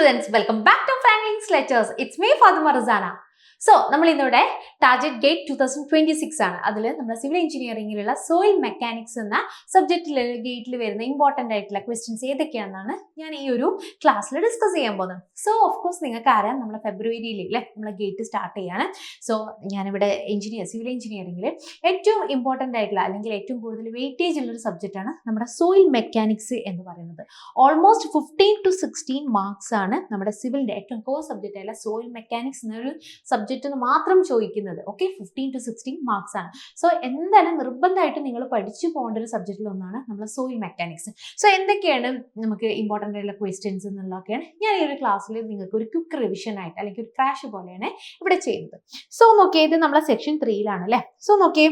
students, welcome back to Franklin's Lectures. It's me, Fatima Razana. So, നമ്മൾ ഇന്നിവിടെ target gate 2026 ആണ്. അതിൽ നമ്മുടെ സിവിൽ എഞ്ചിനീയറിംഗിലുള്ള സോയിൽ മെക്കാനിക്സ് എന്ന സബ്ജക്റ്റിൽ ഗേറ്റിൽ വരുന്ന ഇമ്പോർട്ടൻ്റ് ആയിട്ടുള്ള ക്വസ്റ്റ്യൻസ് ഏതൊക്കെയാണെന്നാണ് ഞാൻ ഈ ഒരു ക്ലാസ്സിൽ ഡിസ്കസ് ചെയ്യാൻ പോകുന്നത്. സോ ഓഫ് കോഴ്സ് നിങ്ങൾക്ക് അറിയാം, നമ്മൾ ഫെബ്രുവരിയിൽ അല്ലേ നമ്മളെ ഗേറ്റ് സ്റ്റാർട്ട് ചെയ്യാണ്. സോ ഞാനിവിടെ സിവിൽ എഞ്ചിനീയറിംഗിൽ ഏറ്റവും ഇമ്പോർട്ടൻ്റ് ആയിട്ടുള്ള അല്ലെങ്കിൽ ഏറ്റവും കൂടുതൽ വെയിറ്റേജ് ഉള്ളൊരു സബ്ജക്റ്റാണ് നമ്മുടെ സോയിൽ മെക്കാനിക്സ് എന്ന് പറയുന്നത്. ഓൾമോസ്റ്റ് 15 to 16 മാർക്സ് ആണ് നമ്മുടെ സിവിലിൻ്റെ ഏറ്റവും കോർ സബ്ജക്റ്റ് ആയിട്ടുള്ള സോയിൽ മെക്കാനിക്സ് എന്നൊരു സബ്ജക്റ്റ് മാത്രം ചോദിക്കുന്നത്. ഓക്കെ, 15 to 16 മാർക്സ് ആണ്. സോ എന്തായാലും നിർബന്ധമായിട്ട് നിങ്ങൾ പഠിച്ചു പോകേണ്ട ഒരു സബ്ജക്റ്റിൽ ഒന്നാണ് നമ്മുടെ സോയിൽ മെക്കാനിക്സ്. സോ എന്തൊക്കെയാണ് നമുക്ക് ഇമ്പോർട്ടൻ്റ് ആയിട്ടുള്ള ക്വസ്റ്റ്യൻസ് എന്നുള്ളതൊക്കെയാണ് ഞാൻ ഈ ഒരു ക്ലാസ്സിൽ നിങ്ങൾക്ക് ഒരു ക്വിക്ക് റിവിഷൻ ആയിട്ട് അല്ലെങ്കിൽ ഒരു ക്രാഷ് പോലെയാണ് ഇവിടെ ചെയ്യുന്നത്. സോ നോക്കിയേ, ഇത് നമ്മളെ സെക്ഷൻ 3യിലാണ് അല്ലേ. സോ നോക്കിയേ,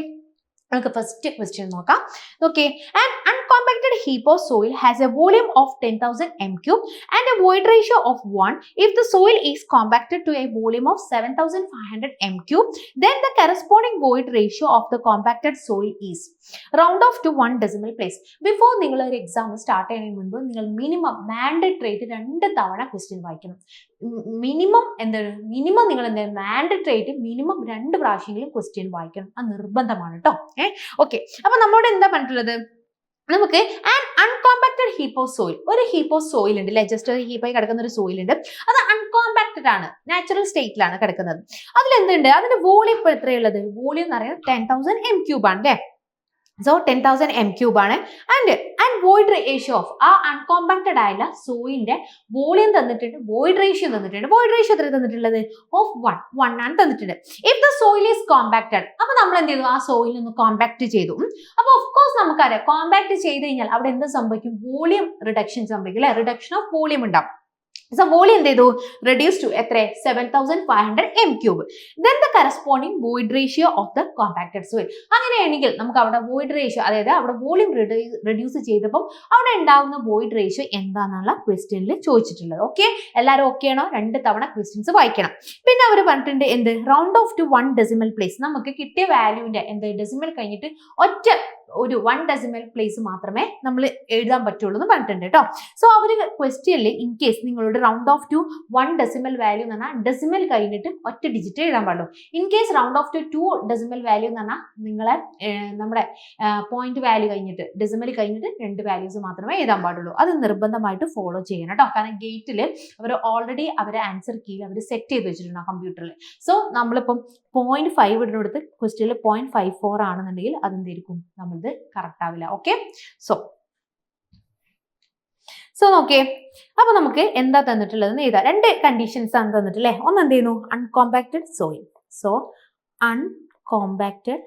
നമുക്ക് ഫസ്റ്റ് ക്വസ്റ്റ്യൻ നോക്കാം. Okay, an uncompacted heap of soil has a volume of 10,000 m3 and a void ratio of 1. If the soil is compacted to a volume of 7,500 m3, then the corresponding void ratio of the compacted soil is. Round off to 1 decimal place. Before നിങ്ങൾ ഒരു exam start ചെയ്യുന്നതിന് മുൻപ് നിങ്ങൾ minimum mandatory ആയിട്ട് 2 തവണ question വായിക്കണം. Minimum നിങ്ങൾ mandatory ആയിട്ട് മിനിമം 2 പ്രാവശ്യമെങ്കിലും ക്വസ്റ്റ്യൻ വായിക്കണം. അത് നിർബന്ധമാണ് കേട്ടോ. ഓക്കെ, അപ്പൊ നമ്മളോട് എന്താ പറഞ്ഞിട്ടുള്ളത്? നമുക്ക് ആൻ അൺകോമ്പാക്റ്റഡ് ഹീപ്പ് ഓഫ് സോയിൽ, ഒരു ഹീപ്പ് ഓഫ് സോയിൽ ഉണ്ട് അല്ലെ, ജസ്റ്റ് ഒരു ഹീപ്പായി കിടക്കുന്ന ഒരു സോയിൽ ഉണ്ട്. അത് അൺകോമ്പാക്റ്റഡ് ആണ്, നാച്ചുറൽ സ്റ്റേറ്റിലാണ് കിടക്കുന്നത്. അതിലെന്തുണ്ട്? അതിന്റെ വോളിയം ഇപ്പോൾ എത്രയുള്ളത്? വോളിയം എന്ന് പറയുന്നത് 10,000 m3 ആണ് അല്ലേ. സോ 10,000 m3 ആണ്. ആൻഡ് വോയിഡ് റേഷ്യോ ഓഫ് ആ അൺകോമ്പാക്റ്റഡ് ആയുള്ള സോയിലിന്റെ വോളിയം തന്നിട്ടുണ്ട്, വോയിഡ് റേഷ്യോ തന്നിട്ടുണ്ട്. വോയിഡ് റേഷ്യോ എത്ര തന്നിട്ടുള്ളത്? ഓഫ് 1 ആണ് തന്നിട്ടുണ്ട്. If the soil is compacted, അപ്പൊ നമ്മൾ എന്ത് ചെയ്തു? ആ സോയിൽ ഒന്ന് കോമ്പാക്ട് ചെയ്തു. അപ്പൊ ഓഫ് കോഴ്സ് നമുക്കറിയാം, കോമ്പാക്ട് ചെയ്ത് കഴിഞ്ഞാൽ അവിടെ എന്ത് സംഭവിക്കും? വോളിയം റിഡക്ഷൻ സംഭവിക്കും അല്ലെ, റിഡക്ഷൻ ഓഫ് വോളിയം ഉണ്ടാവും. സോ വോളിയം എന്ത് ചെയ്തു? റെഡ്യൂസ് ടു എത്ര? 7,500 m3. Then the corresponding void ratio of the compacted soil. അങ്ങനെയാണെങ്കിൽ നമുക്ക് അവിടെ വോയിഡ് റേഷ്യോ, അതായത് അവിടെ വോളിയം റെഡ്യൂസ് ചെയ്തപ്പോൾ അവിടെ ഉണ്ടാകുന്ന വോയിഡ് റേഷ്യോ എന്താണെന്നുള്ള ക്വസ്റ്റ്യനിൽ ചോദിച്ചിട്ടുള്ളത്. ഓക്കെ, എല്ലാവരും ഓക്കെ ആണോ? 2 തവണ ക്വസ്റ്റ്യൻസ് വായിക്കണം. പിന്നെ അവർ പറഞ്ഞിട്ടുണ്ട് എന്ത്? Round of two 1 decimal place. നമുക്ക് കിട്ടിയ വാല്യൂവിന്റെ എന്ത് ഡെസിമൽ കഴിഞ്ഞിട്ട് ഒരു 1 ഡെസിമൽ പ്ലേസ് മാത്രമേ നമ്മൾ എഴുതാൻ പറ്റുള്ളൂ എന്ന് പറഞ്ഞിട്ടുണ്ട് കേട്ടോ. സോ അവർ ക്വസ്റ്റ്യനിൽ ഇൻ കേസ് നിങ്ങളോട് round of two 1 decimal value എന്ന് പറഞ്ഞാൽ ഡെസിമൽ കഴിഞ്ഞിട്ട് ഒറ്റ ഡിജിറ്റ് എഴുതാൻ പാടുള്ളൂ. In case round of two 2 decimal value എന്ന് പറഞ്ഞാൽ നിങ്ങളെ നമ്മുടെ പോയിന്റ് വാല്യൂ കഴിഞ്ഞിട്ട് ഡെസിമൽ കഴിഞ്ഞിട്ട് 2 വാല്യൂസ് മാത്രമേ എഴുതാൻ പാടുള്ളൂ. അത് നിർബന്ധമായിട്ട് ഫോളോ ചെയ്യണം കേട്ടോ. കാരണം ഗേറ്റിൽ അവർ ഓൾറെഡി അവരെ ആൻസർ കീയിൽ അവർ സെറ്റ് ചെയ്ത് വെച്ചിട്ടുണ്ട് കമ്പ്യൂട്ടറിൽ. സോ നമ്മളിപ്പം 0.5 ഇടുന്നിടത്ത് ക്വസ്റ്റ്യനിൽ 0.54 ആണെന്നുണ്ടെങ്കിൽ അതെന്തായിരിക്കും? നമ്മളിത് കറക്റ്റ് ആവില്ല. ഓക്കെ, സോ നോക്കിയേ, അപ്പൊ നമുക്ക് എന്താ തന്നിട്ടുള്ളതെന്ന് എഴുതാം. 2 കണ്ടീഷൻസ് ആണ് തന്നിട്ടില്ലേ. ഒന്ന് എന്ത് ചെയ്യുന്നു? അൺകോമ്പാക്റ്റഡ് സോയിൽ. സോ അൺകോമ്പാക്റ്റഡ്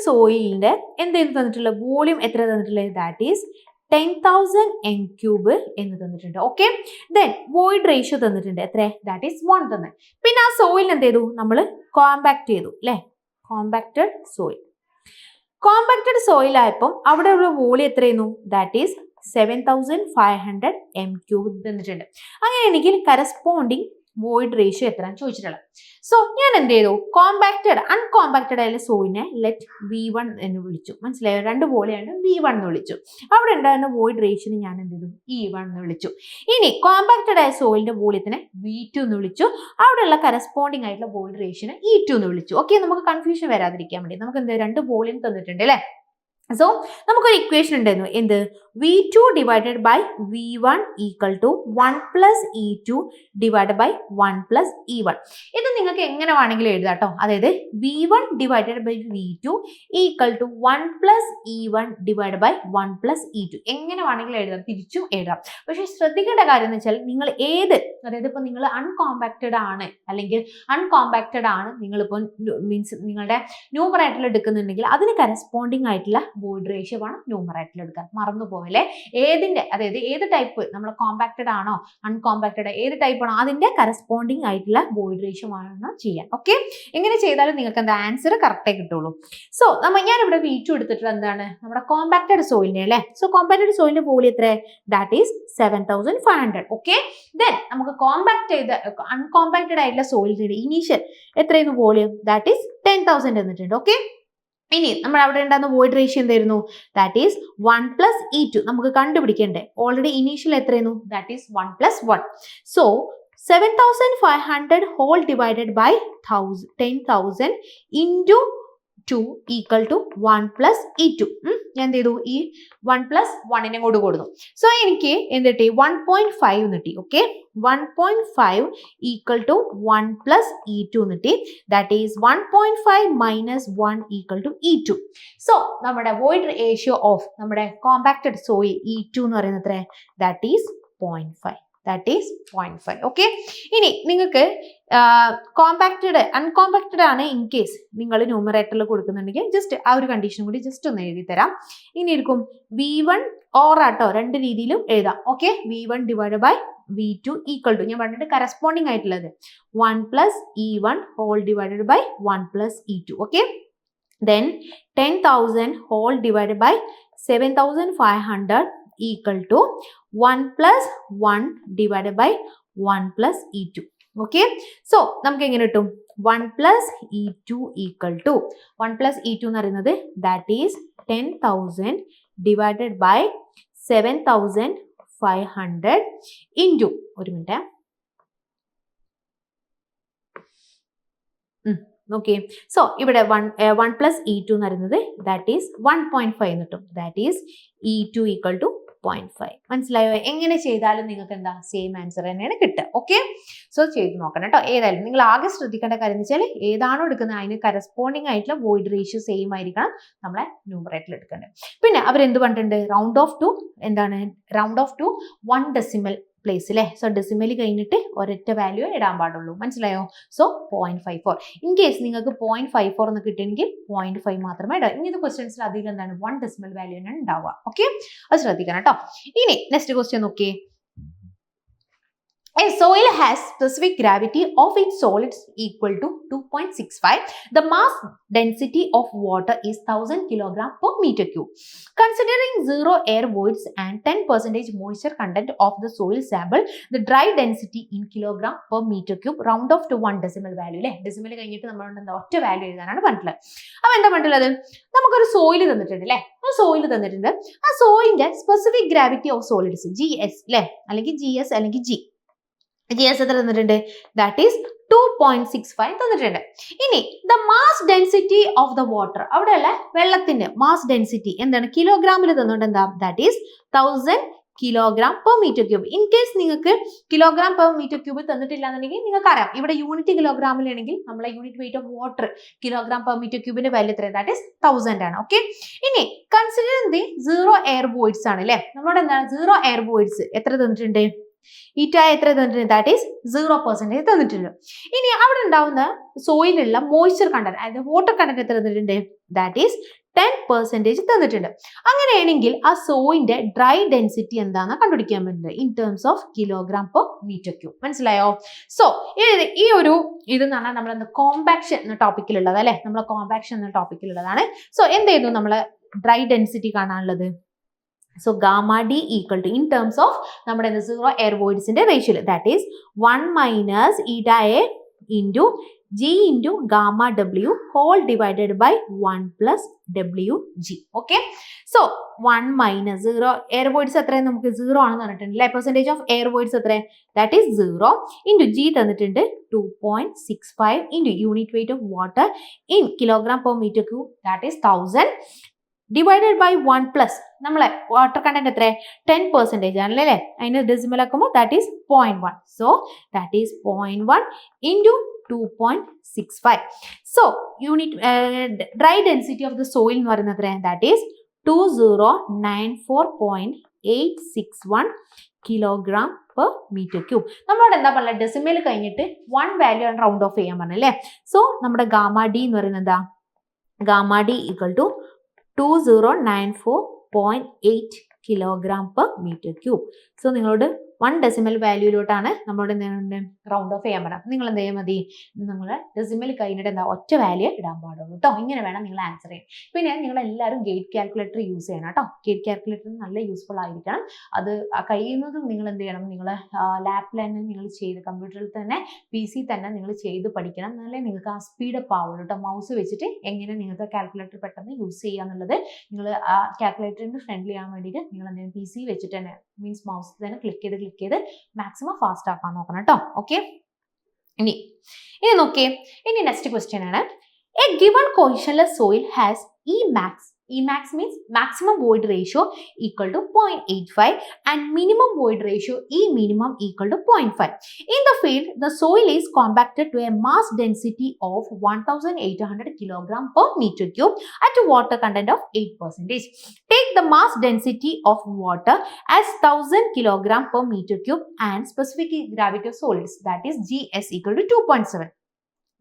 സോയിലിന്റെ എന്തെങ്കിലും തന്നിട്ടുള്ള വോളിയം എത്ര തന്നിട്ടുള്ളത്? ദാറ്റ് ഈസ് 10,000 m3 എന്ന് തന്നിട്ടുണ്ട്. ഓക്കെ, ദെൻ വോയിഡ് റേഷ്യോ തന്നിട്ടുണ്ട് എത്ര? ദാറ്റ് ഈസ് 1 തന്നെ. പിന്നെ ആ സോയിലിന് എന്ത് ചെയ്തു? നമ്മൾ കോമ്പാക്ട് ചെയ്തു അല്ലെ. കോമ്പാക്റ്റഡ് സോയിൽ ആയപ്പോൾ അവിടെ ഉള്ള വോളിയം എത്രയായിരുന്നു? ദാറ്റ് ഈസ് 7,500 m3 തന്നിട്ടുണ്ട്. അങ്ങനെയാണെങ്കിൽ കറസ്പോണ്ടിങ് വോയിഡ് റേഷ്യോ എത്രയാണ് ചോദിച്ചിട്ടുള്ളത്. സോ ഞാൻ എന്ത് ചെയ്തു? അൺകോമ്പാക്റ്റഡ് ആയ സോയിലിനെ ലെറ്റ് V1 എന്ന് വിളിച്ചു. മനസ്സിലായോ? 2 വോളിയാണ് V1 എന്ന് വിളിച്ചു. അവിടെ ഉണ്ടായിരുന്ന വോയിഡ് റേഷ്യോനെ ഞാൻ എന്ത് ചെയ്തു? E1 എന്ന് വിളിച്ചു. ഇനി കോമ്പാക്റ്റഡ് ആയ സോയിലിന്റെ വോളിയത്തിനെ V2 എന്ന് വിളിച്ചു. അവിടെയുള്ള കറസ്പോണ്ടിങ് ആയിട്ടുള്ള വോയിഡ് റേഷ്യോനെ E2 എന്ന് വിളിച്ചു. ഓക്കെ, നമുക്ക് കൺഫ്യൂഷൻ വരാതിരിക്കാൻ വേണ്ടി നമുക്ക് എന്ത് 2 വോളിയം തന്നിട്ടുണ്ട് അല്ലേ. സോ നമുക്കൊരു ഇക്വേഷൻ ഉണ്ടായിരുന്നു. എന്ത്? V2 divided by V1 equal to 1 plus E2 divided by 1 plus E1. ഇത് നിങ്ങൾക്ക് എങ്ങനെ വേണമെങ്കിലും എഴുതാം കേട്ടോ. അതായത് V1 divided by V2 equal to 1 plus E1 divide by 1 plus E2. എങ്ങനെ വേണമെങ്കിലും എഴുതാം, തിരിച്ചും എഴുതാം. പക്ഷെ ശ്രദ്ധിക്കേണ്ട കാര്യം എന്ന് വെച്ചാൽ നിങ്ങൾ അതായത് ഇപ്പോൾ നിങ്ങൾ അൺകോമ്പാക്റ്റഡ് ആണ് അല്ലെങ്കിൽ നിങ്ങളിപ്പോൾ മീൻസ് നിങ്ങളുടെ ന്യൂമറേറ്ററിൽ എടുക്കുന്നുണ്ടെങ്കിൽ അതിന് കറസ്പോണ്ടിങ് ആയിട്ടുള്ള വോയിഡ് റേഷ്യോ ആണ് ന്യൂമറേറ്ററിൽ എടുക്കാൻ. മറന്നുപോകല്ലേ. അതായത് ഏത് ടൈപ്പ് നമ്മൾ കോമ്പാക്റ്റഡ് ആണോ അൺകോമ്പാക്റ്റഡ് ഏത് ടൈപ്പ് ആണോ അതിന്റെ കറസ്പോണ്ടിങ് ആയിട്ടുള്ള വോയിഡ് റേഷ്യോ ആണ് ചെയ്യാൻ. ഓക്കെ, എങ്ങനെ ചെയ്താലും നിങ്ങൾക്ക് എന്താ ആൻസർ കറക്റ്റായി കിട്ടുള്ളൂ. സോ ഞാനിവിടെ V2 എടുത്തിട്ടുള്ള എന്താണ്? നമ്മുടെ കോമ്പാക്റ്റഡ് സോയിലിനെ അല്ലേ. സോ കോമ്പാക്റ്റഡ് സോയിലിന്റെ വോളിയം എത്ര? That is 7,500. ഓക്കെ, ദെൻ നമുക്ക് അൺകോമ്പാക്റ്റഡ് ആയിട്ടുള്ള സോയിലിന്റെ ഇനീഷ്യൽ എത്രയായിരുന്നു വോളിയം? ദാറ്റ് ഈസ് 10,000 എന്നിട്ടുണ്ട്. ഓക്കെ, ഇനി നമ്മൾ അവിടെ ഉണ്ടാകുന്ന വോയിഡ് റേഷ്യോ എന്തായിരുന്നു? That is 1 plus E2. നമുക്ക് കണ്ടുപിടിക്കണ്ടേ? ഓൾറെഡി ഇനീഷ്യൽ എത്രയായിരുന്നു? That is 1 plus 1. So 7500 whole divided by 10,000 into 2 equal to 1 plus E2. ഞാൻ എന്ത് ചെയ്തു? ഈ 1 പ്ലസ് 1നെ കൊണ്ട് കൊടുത്തു. സോ എനിക്ക് എന്ത് കിട്ടി? 1.5 കിട്ടി. Okay, 1.5 equal to 1 plus E2 കിട്ടി. That is 1.5 minus 1 equal to E2. So നമ്മുടെ വോയിഡ് റേഷ്യോ ഓഫ് നമ്മുടെ കോമ്പാക്റ്റഡ് സോയിൽ E2 എന്ന് പറയുന്നത് എത്ര? That is 0.5. That is 0.5. Okay, ഇനി നിങ്ങൾക്ക് കോമ്പാക്റ്റഡ് അൺകോമ്പാക്റ്റഡ് ആണ് ഇൻ കേസ് നിങ്ങൾ ന്യൂമറേറ്ററിൽ കൊടുക്കുന്നുണ്ടെങ്കിൽ ജസ്റ്റ് ആ ഒരു കണ്ടീഷൻ കൂടി ജസ്റ്റ് ഒന്ന് എഴുതി തരാം. ഇനി ഇരിക്കും V1 ഓർ ആട്ടോ, രണ്ട് രീതിയിലും എഴുതാം. Okay, V1 divide by V2 equal to ഞാൻ പറഞ്ഞിട്ട് കറസ്പോണ്ടിങ് ആയിട്ടുള്ളത് 1 plus E1 whole divided by 1 plus E2. Okay, then 10,000 whole divided by 7,500 equal to 1 plus 1 divided by 1 plus E2. Okay, so നമുക്ക് എങ്ങനെ കിട്ടും? 1 plus E2 equal to 1 plus E2 എന്ന് പറയുന്നത് that is 10,000 divided by 7,500 into ഒരു minute. Okay, so ഇവിടെ 1 plus E2 എന്ന് പറയുന്നത് that is 1.5 കിട്ടും. That is E2 equal to 0.5. മനസ്സിലായോ? എങ്ങനെ ചെയ്താലും നിങ്ങൾക്ക് എന്താ സെയിം ആൻസർ തന്നെയാണ് കിട്ടുക. ഓക്കെ, സോ ചെയ്ത് നോക്കണം കേട്ടോ. ഏതായാലും നിങ്ങൾ ആകെ ശ്രദ്ധിക്കേണ്ട കാര്യം എന്ന് വെച്ചാൽ ഏതാണോ എടുക്കുന്നത് അതിന് കറസ്പോണ്ടിങ് ആയിട്ടുള്ള വോയിഡ് റേഷ്യോ സെയിം ആയിരിക്കണം നമ്മളെ ന്യൂമറേറ്ററിൽ എടുക്കേണ്ടത്. പിന്നെ അവരെന്ത് പറഞ്ഞിട്ടുണ്ട്? റൗണ്ട് ഓഫ് ടു എന്താണ്? Round of two 1 decimal place അല്ലേ. സോ ഡെസിമൽ കഴിഞ്ഞിട്ട് ഒരൊറ്റ വാല്യൂ ഇടാൻ പാടുള്ളൂ. മനസ്സിലായോ? സോ 0.54. ഇൻ കേസ് നിങ്ങൾക്ക് 0.54 എന്ന് കിട്ടുമെങ്കിൽ 0.5 മാത്രമേ ഇടാം. ഇനി ഇത് ക്വസ്റ്റ്യൻസിൽ അധികം എന്താണ് 1 ഡെസിമൽ വാല്യൂ ആണ് ഉണ്ടാവുക. ഓക്കെ, അത് ശ്രദ്ധിക്കണം കേട്ടോ. ഇനി നെക്സ്റ്റ് ക്വസ്റ്റ്യൻ നോക്കിയേ. A soil has specific gravity of its solids equal to 2.65. The mass density of water is 1000 kg per meter cube. Considering 0 air voids and 10% moisture content of the soil sample, the dry density in kilogram per meter cube round off to 1 decimal value. അല്ലേ, decimal കഴിഞ്ഞിട്ട് നമ്മൾ ഒറ്റ value എഴുതാനാണ് പറഞ്ഞിട്ടുള്ളത്. അപ്പോൾ എന്താ പറഞ്ഞിട്ടുള്ളത്? നമുക്കൊരു സോയിൽ തന്നിട്ടുണ്ട് അല്ലേ. ആ സോയിൽ തന്നിട്ടുണ്ട്. ആ സോയിലിന്റെ specific gravity of solids GS അല്ലേ, അല്ലെങ്കിൽ GS അല്ലെങ്കിൽ GS എത്ര തന്നിട്ടുണ്ട്? ദാറ്റ് ഈസ് 2.65 തന്നിട്ടുണ്ട്. ഇനി the mass density of the water, അവിടെയുള്ള വെള്ളത്തിന്റെ മാസ് ഡെൻസിറ്റി എന്താണ്? കിലോഗ്രാമിൽ തന്നിട്ടുണ്ട്. എന്താ? That is 1000 kilogram per metre cube. In case നിങ്ങൾക്ക് കിലോഗ്രാം പെർ മീറ്റർ ക്യൂബ് തന്നിട്ടില്ല എന്നുണ്ടെങ്കിൽ നിങ്ങൾക്ക് അറിയാം ഇവിടെ യൂണിറ്റ് കിലോഗ്രാമിലാണെങ്കിൽ നമ്മളെ unit weight of water kilogram per metre ക്യൂബിന്റെ വാല്യൂ എത്ര? ദാറ്റ് ഈസ് 1000 ആണ്. ഓക്കെ, ഇനി കൺസിഡർ ദി 0 എയർ വോയിഡ്സ് ആണ് അല്ലേ. നമ്മളോട് എന്താണ് 0 എയർ വോയിഡ്സ് എത്ര തന്നിട്ടുണ്ട്? ഈറ്റ എത്ര തന്നിട്ടുണ്ട്? ദാറ്റ് ഈസ് 0% തന്നിട്ടുണ്ട്. ഇനി അവിടെ ഉണ്ടാവുന്ന സോയിലുള്ള മോയ്സ്ചർ കണ്ടന്റ് അതായത് വാട്ടർ കണ്ടന്റ് എത്ര തന്നിട്ടുണ്ട്? ദാറ്റ് ഈസ് 10% തന്നിട്ടുണ്ട്. അങ്ങനെയാണെങ്കിൽ ആ സോയിന്റെ ഡ്രൈ ഡെൻസിറ്റി എന്താണെന്ന് കണ്ടുപിടിക്കാൻ പറ്റുന്നത് in terms of kilogram per metre cube. മനസ്സിലായോ? സോ ഈ ഒരു ഇതെന്ന് പറഞ്ഞാൽ നമ്മൾ കോമ്പാക്ഷൻ എന്ന ടോപ്പിക്കിലുള്ളത് അല്ലെ, നമ്മളെ കോമ്പാക്ഷൻ എന്ന ടോപ്പിക്കിലുള്ളതാണ്. സോ എന്തായിരുന്നു നമ്മളെ ഡ്രൈ ഡെൻസിറ്റി കാണാനുള്ളത്? So gamma D equal to in terms of നമ്മുടെ 0 air voids ന്റെ ratio that is 1 minus eta A into G into gamma W whole divided by 1 plus WG. Okay, so 1 minus 0 air voids എത്രയാണ്? നമുക്ക് 0 ആണെന്ന് പറഞ്ഞിട്ടുണ്ട് അല്ലേ. percentage of air voids എത്ര? that is 0 into G തന്നിട്ടുണ്ട് 2.65 into unit weight of water in kilogram per meter cube that is 1000 divided by 1 plus നമ്മളെ water content എത്ര? 10% ആണല്ലേ അല്ലേ. അതിന് ഡെസിമൽ ആക്കുമ്പോൾ that is 0.1. So that is 0.1 into 2.65. So unit dry density of the soil എന്ന് പറയുന്നത് എത്ര? That is 2094.861 kilogram per metre cube. നമ്മളോട് എന്താ പറയുക? ഡെസിമൽ കഴിഞ്ഞിട്ട് 1 വാല്യൂ ആണ് റൗണ്ട് ഓഫ് ചെയ്യാൻ പറഞ്ഞല്ലേ. സോ നമ്മുടെ ഗാമ ഡി എന്ന് പറയുന്നത് എന്താ? Gamma D equal to 2094.8 kilogram per metre cube. So നിങ്ങളോട് 1 ഡെസിമൽ വാല്യൂയിലോട്ടാണ് നമ്മളോട് എന്താണ് റൗണ്ട് ഓഫ് ചെയ്യാൻ പറയാം. നിങ്ങൾ എന്ത് ചെയ്യാൻ മതി, നിങ്ങൾ ഡെസിമൽ കഴിഞ്ഞിട്ട് എന്താ ഒറ്റ വാല്യൂ ഇടാൻ പാടുള്ളൂ കേട്ടോ. ഇങ്ങനെ വേണം നിങ്ങൾ ആൻസർ ചെയ്യാൻ. പിന്നെ നിങ്ങൾ എല്ലാവരും ഗേറ്റ് കാൽക്കുലേറ്റർ യൂസ് ചെയ്യണം കേട്ടോ. ഗേറ്റ് കാൽക്കുലേറ്റർ നല്ല യൂസ്ഫുൾ ആയിരിക്കണം. അത് കഴിയുന്നതും നിങ്ങൾ എന്ത് ചെയ്യണം, നിങ്ങൾ ലാപ്പിൽ തന്നെ നിങ്ങൾ ചെയ്ത് കമ്പ്യൂട്ടറിൽ തന്നെ PC തന്നെ നിങ്ങൾ ചെയ്ത് പഠിക്കണം. എന്നാലേ നിങ്ങൾക്ക് ആ സ്പീഡ് അപ്പ് ആവുള്ളൂ കേട്ടോ. മൗസ് വെച്ചിട്ട് എങ്ങനെ നിങ്ങൾക്ക് കാൽക്കുലേറ്റർ പെട്ടെന്ന് യൂസ് ചെയ്യുക എന്നുള്ളത് നിങ്ങൾ ആ കാൽക്കുലേറ്ററിന് ഫ്രണ്ട്ലി ആവാൻ വേണ്ടിയിട്ട് നിങ്ങൾ എന്തെങ്കിലും PC വെച്ചിട്ട് തന്നെ മീൻസ് മൗസ് തന്നെ ക്ലിക്ക് ചെയ്ത് മാക്സിമം ഫാസ്റ്റ് ആക്കാൻ നോക്കണം കേട്ടോ. ഓക്കെ, ഇനി നോക്കിയേ, ഇനി നെക്സ്റ്റ് ക്വസ്റ്റ്യൻ ആണ്. A given cohesionless soil has Emax means maximum void ratio equal to 0.85 and minimum void ratio E minimum equal to 0.5. In the field, the soil is compacted to a mass density of 1800 kg per meter cube at a water content of 8%. Take the mass density of water as 1000 kg per meter cube and specific gravity of solids, that is GS equal to 2.7.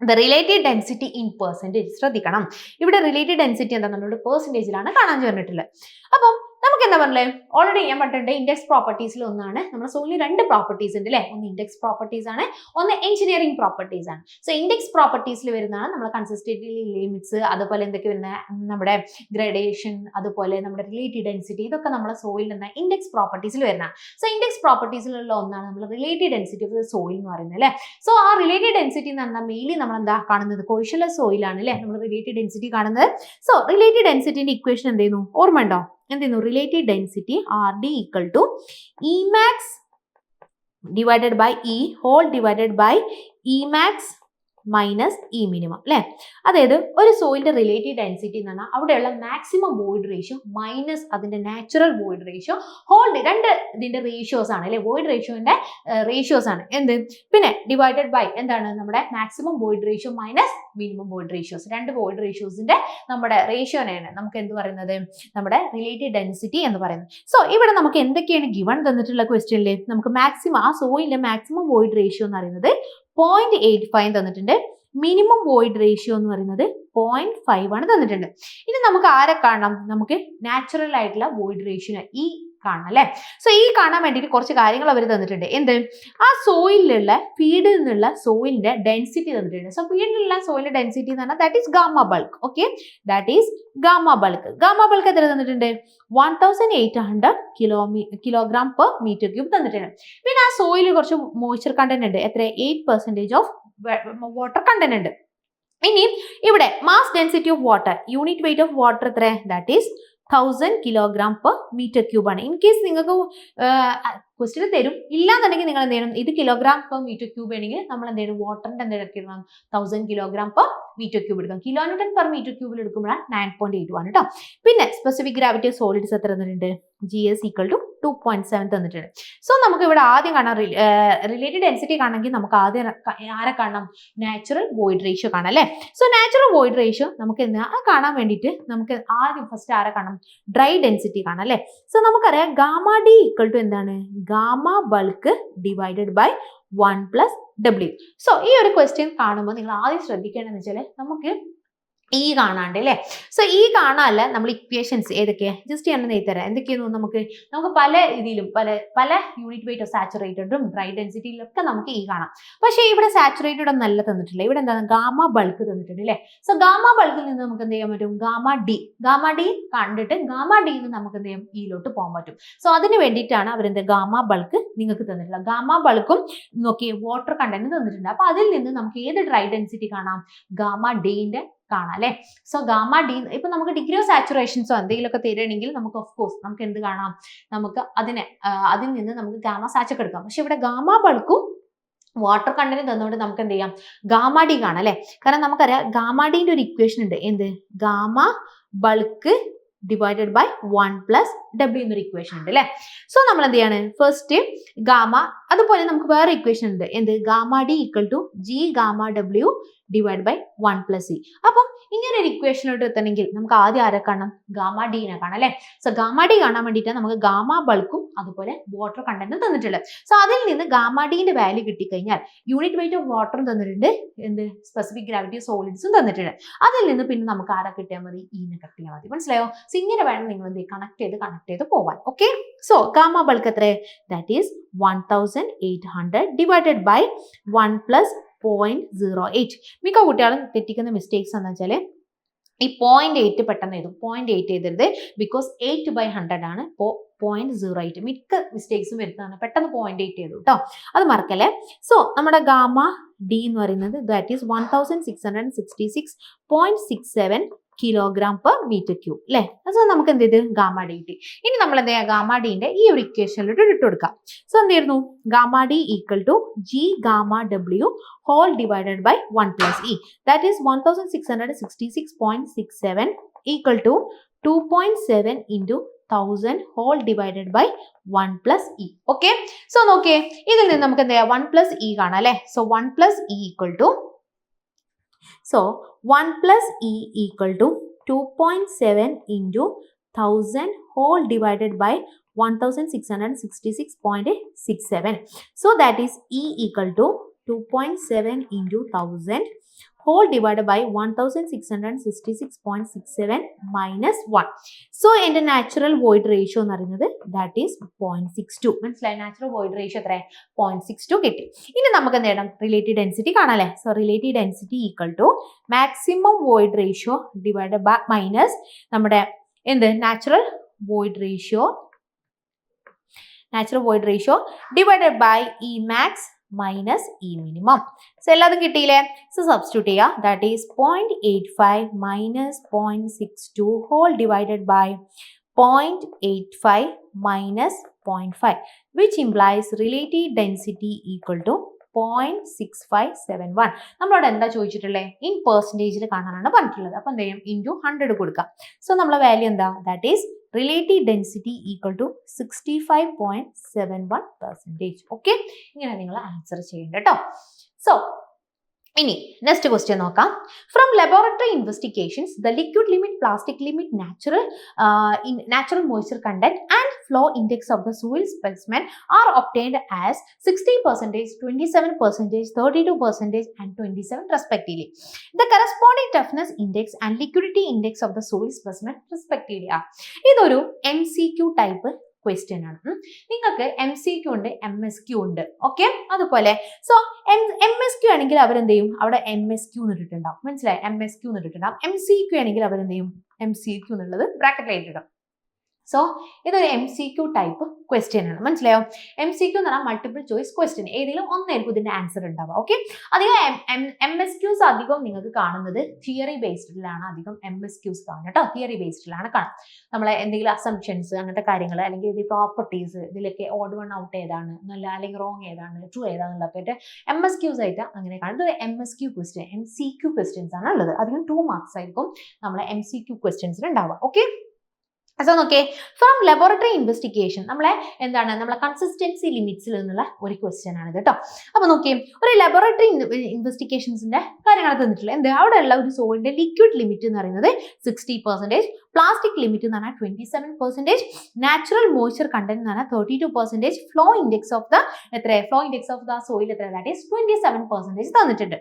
The related density in percentage. ശ്രദ്ധിക്കണം, ഇവിടെ related density എന്താ നമ്മളോട് പെർസെന്റേജിലാണ് കാണാൻ പറഞ്ഞിട്ടുള്ളത്. അപ്പം നമുക്ക് എന്താ പറഞ്ഞേ, ഓൾറെഡി ഞാൻ പറഞ്ഞിട്ടുണ്ട് ഇൻഡെക്സ് പ്രോപ്പർട്ടീസിൽ ഒന്നാണ് നമ്മുടെ സോയിലിൽ 2 പ്രോപ്പർട്ടീസ് ഉണ്ട് അല്ലേ. ഒന്ന് ഇൻഡെക്സ് പ്രോപ്പർട്ടീസ് ആണ്, ഒന്ന് എഞ്ചിനീയറിംഗ് പ്രോപ്പർട്ടീസ് ആണ്. സോ ഇൻഡെക്സ് പ്രോപ്പർട്ടീസിൽ വരുന്നതാണ് നമ്മുടെ കൺസിസ്റ്റന്റി ലിമിറ്റ്സ്, അതുപോലെ എന്തൊക്കെ വരുന്ന നമ്മുടെ ഗ്രഡേഷൻ, അതുപോലെ നമ്മുടെ റിലേറ്റീവ് ഡെൻസിറ്റി, ഇതൊക്കെ നമ്മുടെ സോയിലിൽ നിന്ന് ഇൻഡെക്സ് പ്രോപ്പർട്ടീസിൽ വരുന്നതാണ്. സോ ഇൻഡെക്സ് പ്രോപ്പർട്ടീസിലുള്ള ഒന്നാണ് നമ്മൾ relative density of the soil എന്ന് പറയുന്നത് അല്ലേ. സോ ആ റിലേറ്റീവ് ഡെൻസിറ്റി എന്ന് പറഞ്ഞാൽ മെയിൻലി നമ്മൾ എന്താ കാണുന്നത്, കോയിഷൻലെസ് സോയിലാണ് അല്ലേ നമ്മൾ റിലേറ്റീവ് ഡെൻസിറ്റി കാണുന്നത്. സോ റിലേറ്റീവ് ഡെൻസിറ്റിന്റെ ഇക്വേഷൻ എന്ത് ചെയ്യുന്നു, ഓർമ്മ ഉണ്ടോ? എന്തെയ്യുന്നു, relative density RD equal to Emax divided by E whole divided by Emax minus e minimum അല്ലേ. അതായത് ഒരു സോയിലിന്റെ റിലേറ്റീവ് ഡെൻസിറ്റി എന്ന് പറഞ്ഞാൽ അവിടെയുള്ള മാക്സിമം വോയിഡ് റേഷ്യോ മൈനസ് അതിന്റെ നാച്ചുറൽ വോയിഡ് റേഷ്യോ ഹോൾ രണ്ട് ഇതിന്റെ റേഷ്യോസ് ആണ് അല്ലെ, വോയിഡ് റേഷ്യോന്റെ റേഷ്യോസ് ആണ് എന്ത്, പിന്നെ ഡിവൈഡഡ് ബൈ എന്താണ് നമ്മുടെ maximum void ratio minus minimum void ratios. രണ്ട് വോയിഡ് റേഷ്യോസിന്റെ നമ്മുടെ റേഷ്യോനെയാണ് നമുക്ക് എന്ത് പറയുന്നത്, നമ്മുടെ റിലേറ്റീവ് ഡെൻസിറ്റി എന്ന് പറയുന്നത്. സോ ഇവിടെ നമുക്ക് എന്തൊക്കെയാണ് ഗിവൺ തന്നിട്ടുള്ള ക്വസ്റ്റ്യനിൽ, നമുക്ക് മാക്സിമം ആ സോയിലിന്റെ മാക്സിമം വോയിഡ് റേഷ്യോ എന്ന് പറയുന്നത് 0.85 തന്നിട്ടുണ്ട്, മിനിമം വോയിഡ് റേഷ്യോ എന്ന് പറയുന്നത് 0.5 ആണ് തന്നിട്ടുണ്ട്. ഇനി നമുക്ക് ആരെ കാണണം, നമുക്ക് നാച്ചുറൽ ആയിട്ടുള്ള വോയിഡ് റേഷ്യോ ഈ കാണണം അല്ലെ. സോ ഈ കാണാൻ വേണ്ടിയിട്ട് കുറച്ച് കാര്യങ്ങൾ അവർ തന്നിട്ടുണ്ട്. എന്ത്, ആ സോയിലുള്ള ഫീഡിൽ നിന്നുള്ള സോയിലിന്റെ ഡെൻസിറ്റി തന്നിട്ടുണ്ട്. സോ ഫീഡിലുള്ള സോയിലിന്റെ ഡെൻസിറ്റി എന്ന് പറഞ്ഞാൽ that is gamma bulk. Okay, that is gamma bulk. Gamma bulk എത്ര തന്നിട്ടുണ്ട്, 1800 കിലോഗ്രാം പെർ മീറ്റർ ക്യൂബ് തന്നിട്ടുണ്ട്. പിന്നെ ആ സോയിലിൽ കുറച്ച് മോയ്സ്ചർ കണ്ടന്റ് ഉണ്ട്, എത്ര, 8% ഓഫ് വാട്ടർ കണ്ടന്റ് ഉണ്ട്. ഇനി ഇവിടെ mass density of water, unit weight of water എത്ര, that is 1000 kilogram per metre cube ആണ്. ഇൻ കേസ് നിങ്ങൾക്ക് ക്വസ്റ്റ്യൻ തരും, ഇല്ലാന്നുണ്ടെങ്കിൽ നിങ്ങൾ എന്ത് ചെയ്യണം, ഇത് കിലോഗ്രാം പെർ മീറ്റർ ക്യൂബ് ആണെങ്കിൽ നമ്മൾ എന്ത് ചെയ്യണം, വാട്ടറിന്റെ എന്തെടുക്കണം, 1000 കിലോഗ്രാം പെർ മീറ്റർ ക്യൂബ് എടുക്കാം. കിലോ ന്യൂട്ടൺ പെർ മീറ്റർ ക്യൂബിൽ എടുക്കുമ്പോഴാണ് 9.81 കേട്ടോ. പിന്നെ സ്പെസിഫിക് ഗ്രാവിറ്റി ഓഫ് സോളിഡ്സ് എത്ര തന്നിട്ടുണ്ട്, GS ഈക്വൽ ടു 2.7 തന്നിട്ടുണ്ട്. സോ നമുക്ക് ഇവിടെ ആദ്യം കാണാം റിലേറ്റീവ് ഡെൻസിറ്റി കാണണമെങ്കിൽ നമുക്ക് ആദ്യം ആരെ കാണണം, നാച്ചുറൽ വോയിഡ് റേഷ്യോ കാണാം അല്ലേ. സോ നാച്ചുറൽ വോയിഡ് റേഷ്യോ നമുക്ക് എന്താ കാണാൻ വേണ്ടിയിട്ട് നമുക്ക് ആദ്യം ഫസ്റ്റ് ആരെ കാണാം, ഡ്രൈ ഡെൻസിറ്റി കാണാം അല്ലേ. സോ നമുക്കറിയാം ഗാമ D ഈക്വൽ ടു എന്താണ്, gamma bulk divided by 1 plus W. So ഈ ഒരു ക്വസ്റ്റ്യൻ കാണുമ്പോൾ നിങ്ങൾ ആദ്യം ശ്രദ്ധിക്കേണ്ടതെന്ന് വെച്ചാൽ നമുക്ക് ഈ കാണാണ്ട് അല്ലേ. സോ ഈ കാണാനല്ല നമ്മൾ ഇക്വേഷൻസ് ഏതൊക്കെ ജസ്റ്റ് ഞാൻ തരാം. എന്തൊക്കെയായിരുന്നു, നമുക്ക് പല രീതിയിലും പല യൂണിറ്റ് വെയിറ്റ് ഓഫ് സാച്ചുറേറ്റഡും ഡ്രൈ ഡെൻസിറ്റിയിലൊക്കെ നമുക്ക് ഈ കാണാം. പക്ഷേ ഇവിടെ സാച്ചുറേറ്റഡ് ഒന്നും നല്ല തന്നിട്ടില്ല, ഇവിടെ എന്താണ് ഗാമ ബൾക്ക് തന്നിട്ടുണ്ട് അല്ലേ. സോ ഗാമ ബൾക്കിൽ നിന്ന് നമുക്ക് എന്ത് ചെയ്യാൻ പറ്റും, ഗാമ ഡി കണ്ടിട്ട് ഗാമ ഡിന്ന് നമുക്ക് എന്ത് ചെയ്യും, ഇയിലോട്ട് പോകാൻ പറ്റും. സോ അതിന് വേണ്ടിയിട്ടാണ് അവരെന്ത് ഗാമ ബൾക്ക് നിങ്ങൾക്ക് തന്നിട്ടുള്ളത്. ഗാമ ബൾക്കും നോക്കി വാട്ടർ കണ്ടന്റ് തന്നിട്ടുണ്ട്. അപ്പൊ അതിൽ നിന്ന് നമുക്ക് ഏത് ഡ്രൈ ഡെൻസിറ്റി കാണാം, ഗാമ ഡിന്റെ കാണാം അല്ലെ. സോ ഗാമ ഡി ഇപ്പൊ നമുക്ക് ഡിഗ്രി ഓഫ് സാച്ചുറേഷൻസോ എന്തെങ്കിലുമൊക്കെ തരുകയാണെങ്കിൽ നമുക്ക് ഓഫ് കോഴ്സ് നമുക്ക് എന്ത് കാണാം, നമുക്ക് അതിൽ നിന്ന് നമുക്ക് ഗാമ സാച്ചൊക്കെ എടുക്കാം. പക്ഷെ ഇവിടെ ഗാമ ബൾക്കും വാട്ടർ കണ്ടന്റ് തന്നുകൊണ്ട് നമുക്ക് എന്ത് ചെയ്യാം, ഗാമ ഡി കാണാം അല്ലെ. കാരണം നമുക്കറിയാം ഗാമ ഡിന്റെ ഒരു ഇക്വേഷൻ ഉണ്ട്, എന്ത്, gamma bulk divided by 1 plus W എന്നൊരു ഇക്വേഷൻ ഉണ്ട് അല്ലെ. സോ നമ്മൾ എന്ത് ചെയ്യാണ്, ഫസ്റ്റ് ഗാമ, അതുപോലെ നമുക്ക് വേറെ ഇക്വേഷൻ ഉണ്ട്, എന്ത്, gamma D equal to G gamma W divide by 1 plus E. അപ്പം ഇങ്ങനെ ഒരു ഇക്വേഷനിലോട്ട് എത്തണമെങ്കിൽ നമുക്ക് ആദ്യം ആരെ കാണണം? ഗാമ ഡീനെ കാണാം അല്ലേ? സോ ഗാമ ഡി കാണാൻ വേണ്ടിയിട്ട് നമുക്ക് ഗാമ ബൾക്കും അതുപോലെ വാട്ടർ കണ്ടന്റും തന്നിട്ടുള്ളത്. സോ അതിൽ നിന്ന് ഗാമ ഡിന്റെ വാല്യൂ കിട്ടിക്കഴിഞ്ഞാൽ യൂണിറ്റ് വെയിറ്റ് ഓഫ് വാട്ടറും തന്നിട്ടുണ്ട്, എന്ത് സ്പെസിഫിക് ഗ്രാവിറ്റി ഓഫ് സോളിഡ്സും തന്നിട്ടുണ്ട്. അതിൽ നിന്ന് പിന്നെ നമുക്ക് ആരെ കിട്ടിയാൽ മതി? ഈനെ കിട്ടിയാൽ മതി. മനസ്സിലായോ? സോ ഇങ്ങനെ വേണം നിങ്ങൾ എന്ത് കണക്ട് ചെയ്ത് പോവാൻ. ഓക്കെ, സോ ഗാമ ബൾക്ക് എത്ര? That is 1800 divided by 1 plus 0.08. മിക്ക കുട്ടികളും തെറ്റിക്കുന്ന മിസ്റ്റേക്സ് എന്ന് വെച്ചാൽ ഈ 0.8 പെട്ടെന്ന് എഴുതും. 0.8 എഴുതരുത്, ബിക്കോസ് 8/100 ആണ്. 0.08 മിക്ക മിസ്റ്റേക്സും വരുന്നതാണ്. പെട്ടെന്ന് 0.8 എഴുതും കേട്ടോ, അത് മറക്കല്ലേ. സോ നമ്മുടെ ഗാമ ഡി എന്ന് പറയുന്നത് that is 1666.67 kilogram per metre cube അല്ലേ? സോ നമുക്ക് എന്ത് ചെയ്ത് ഗാമ ഡി കിട്ടി. ഇനി നമ്മൾ എന്ത് ചെയ്യാം? ഗാമ ഡിന്റെ ഈ ഒരു ഇക്വേഷനിലോട്ട് ഇട്ട് കൊടുക്കാം. സോ എന്തായിരുന്നു? Gamma D equal to G gamma W whole divided by 1 plus E, that is 1666.67 equal to 2.7 into 1000 whole divided by 1 plus E. Okay, so നോക്കിയേ, ഇതിൽ നിന്ന് നമുക്ക് എന്ത് ചെയ്യാം? 1 പ്ലസ് ഇ കാണാം അല്ലേ? So 1 plus E equal to, so 1 plus E equal to 2.7 into 1000 whole divided by 1666.67. So that is E equal to 2.7 into 1000 whole divided by 1666.67 minus 1. So in the natural void ratio എന്ന് പറയുന്നത് that is 0.62. മനസ്സിലായി? Natural void ratio എത്ര? 0.62 കിട്ടി. ഇനി നമുക്ക് എന്ത് ചെയ്യണം? Relative density കാണാല്ലേ? So relative density equal to maximum void ratio divided by minus നമ്മുടെ എന്ത് natural void ratio divided by e max minus e minimum. So എല്ലാതും കിട്ടിയില്ലേ? സോ സബ്സ്റ്റിറ്റ്യൂട്ട് ചെയ്യുക. That is 0.85 minus 0.62 whole divided by 0.85 minus 0.5 which implies relative density equal to 0.6571. നമ്മളോട് എന്താ ചോദിച്ചിട്ടുള്ളത്? In പെർസെൻറ്റേജിൽ കാണാനാണ് പറഞ്ഞിട്ടുള്ളത്. അപ്പം എന്ത് ചെയ്യും? ഇൻറ്റു 100 കൊടുക്കാം. സോ നമ്മളെ വാല്യൂ എന്താ? That is relative density equal to 65.71%. Okay, ഇങ്ങനെ നിങ്ങൾ ആൻസർ ചെയ്യേണ്ട കേട്ടോ. സോ ഇനി നെക്സ്റ്റ് ക്വസ്റ്റ്യൻ നോക്കാം. From laboratory investigations the liquid limit, plastic limit, natural moisture content and flow index of the soil specimen are obtained as 60%, 27%, 32% and 27% respectively. The corresponding toughness index and liquidity index of the soil specimen respectively are. ഇതൊരു MCQ type question ആണ്. നിങ്ങൾക്ക് MCQ ഉണ്ട്, MSQ ഉണ്ട്. Okay, അതുപോലെ so MSQ ആണെങ്കിൽ അവരെന്ത് ചെയ്യും? അവിടെ MSQ എന്നിട്ടുണ്ടാവും. മനസ്സിലായി? MSQ എന്നിട്ടുണ്ടാവും. MCQ ആണെങ്കിൽ അവരെന്ത് ചെയ്യും? MCQ എന്നുള്ളത് ബ്രാക്കറ്റിൽ എഴുതിയിടും. സോ ഇതൊരു MCQ ടൈപ്പ് ക്വസ്റ്റ്യൻ ആണ്. മനസ്സിലായോ? MCQ എന്ന് പറഞ്ഞാൽ മൾട്ടിപ്പിൾ ചോയ്സ് ക്വസ്റ്റ്യൻ. ഏതെങ്കിലും ഒന്നായിരിക്കും ഇതിന്റെ ആൻസർ ഉണ്ടാവുക. ഓക്കെ, അധികം MSQs അധികം നിങ്ങൾക്ക് കാണുന്നത് തിയറി ബേസ്ഡിലാണ്. അധികം MSQs കാണും കേട്ടോ, തിയറി ബേസ്ഡിലാണ് കാണും. നമ്മളെ എന്തെങ്കിലും അസംപ്ഷൻസ് അങ്ങനത്തെ കാര്യങ്ങൾ, അല്ലെങ്കിൽ ഇത് പ്രോപ്പർട്ടീസ്, ഇതിലൊക്കെ ഓഡ് വൺ ഔട്ട് ഏതാണ് എന്നല്ല, അല്ലെങ്കിൽ റോങ് ഏതാണ്, ട്രൂ ഏതാണെന്നുള്ളതൊക്കെ MSQs ആയിട്ട് അങ്ങനെ കാണും. ഇത് MSQ ക്വസ്റ്റ്യൻ, MCQ ക്വസ്റ്റ്യൻസ് ആണ് ഉള്ളത്. അധികം 2 മാർക്സ് ആയിരിക്കും നമ്മളെ MCQ ക്വസ്റ്റ്യൻസിൽ ഉണ്ടാവുക. ഓക്കെ, സോ നോക്കേ, ഫ്രം ലബോറട്ടറി ഇൻവെസ്റ്റിഗേഷൻ നമ്മളെ എന്താണ്? നമ്മളെ കൺസിസ്റ്റൻസി ലിമിറ്റ്സിൽ നിന്നുള്ള ഒരു ക്വസ്റ്റ്യൻ ആണ് കേട്ടോ. അപ്പൊ നോക്കിയേ, ഒരു ലബോറട്ടറി ഇൻവെസ്റ്റിഗേഷൻസിന്റെ കാര്യങ്ങൾ തന്നിട്ടില്ല. എന്ത്? അവിടെയുള്ള ഒരു സോളിന്റെ ലിക്വിഡ് ലിമിറ്റ് എന്ന് പറയുന്നത് 60%, പ്ലാസ്റ്റിക് ലിമിറ്റ് എന്ന് പറഞ്ഞാൽ 27%, നാച്ചുറൽ മോയ്സ്ചർ കണ്ടന്റ് എന്ന് പറഞ്ഞാൽ 32%, flow index of the soil എത്ര? ദാറ്റ് ഈസ് 27% തന്നിട്ടുണ്ട്.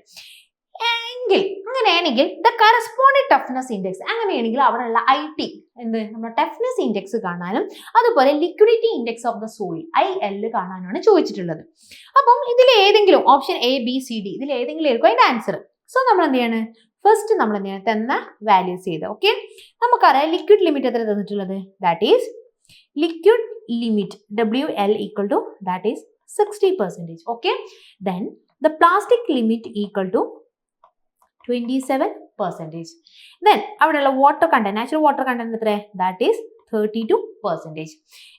അങ്ങനെയാണെങ്കിൽ ദ കറസ്പോണ്ടിങ് ടഫ്നെസ് ഇൻഡെക്സ്, അങ്ങനെയാണെങ്കിൽ അവിടെയുള്ള IT എന്ത്? നമ്മുടെ ടഫ്നെസ് ഇൻഡെക്സ് കാണാനും അതുപോലെ liquidity index of the soil IL കാണാനാണ് ചോദിച്ചിട്ടുള്ളത്. അപ്പം ഇതിൽ ഏതെങ്കിലും ഓപ്ഷൻ ABCD ഇതിൽ ഏതെങ്കിലും ആയിരിക്കും അതിന്റെ ആൻസർ. സോ നമ്മൾ എന്ത് ചെയ്യാണ്? ഫസ്റ്റ് നമ്മൾ എന്ത് ചെയ്യണം? തന്ന വാല്യൂസ് ചെയ്ത്. ഓക്കെ, നമുക്കറിയാം ലിക്വിഡ് ലിമിറ്റ് എത്ര തന്നിട്ടുള്ളത്? That is liquid limit WL equal to that is 60%. Okay, then the plastic limit equal to 27%. Then അവിടെയുള്ള water content, natural water content എത്ര? That is 32%.